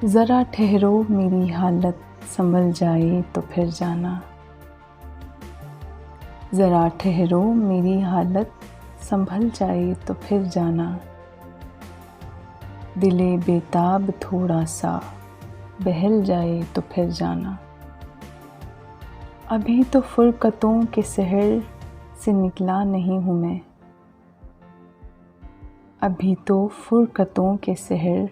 ज़रा ठहरो मेरी हालत संभल जाए तो फिर जाना। ज़रा ठहरो मेरी हालत संभल जाए तो फिर जाना। दिले बेताब थोड़ा सा बहल जाए तो फिर जाना। अभी तो फुरकतों के शहर से निकला नहीं हूँ मैं। अभी तो फुरकतों के शहर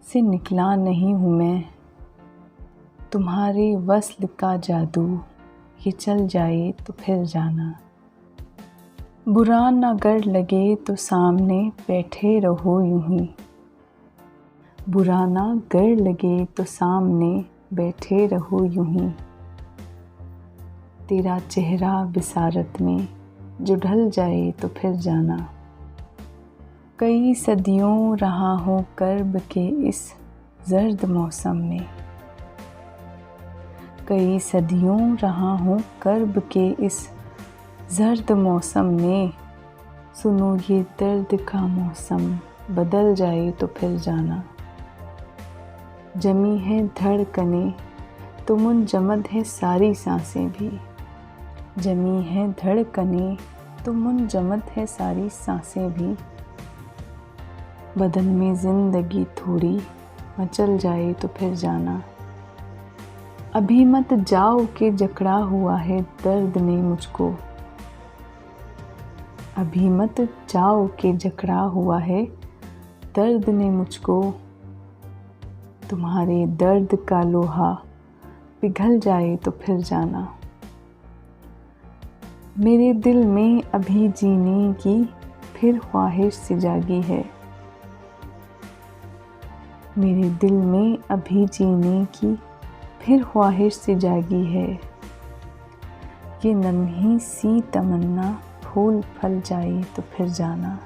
से निकला नहीं हूँ मैं। तुम्हारे वस्ल का जादू ये चल जाए तो फिर जाना। बुरा ना गर लगे तो सामने बैठे रहो यूं ही। बुरा ना गर लगे तो सामने बैठे रहो यूं ही। तेरा चेहरा बिसारत में जो ढल जाए तो फिर जाना। कई सदियों रहा हूँ कर्ब के इस जर्द मौसम में। कई सदियों रहा हूँ कर्ब के इस जर्द मौसम में। सुनो ये दर्द का मौसम बदल जाए तो फिर जाना। जमी है धड़कने तो मुंजमद है सारी सांसें भी। जमी है धड़कने तो मुंजमद है सारी सांसें भी। बदन में ज़िंदगी थोड़ी मचल जाए तो फिर जाना। अभी मत जाओ कि जकड़ा हुआ है दर्द ने मुझको। अभी मत जाओ कि जकड़ा हुआ है दर्द ने मुझको। तुम्हारे दर्द का लोहा पिघल जाए तो फिर जाना। मेरे दिल में अभी जीने की फिर ख्वाहिश सी जागी है। मेरे दिल में अभी जीने की फिर ख्वाहिश सी जागी है। ये नन्ही सी तमन्ना फूल फल जाए तो फिर जाना।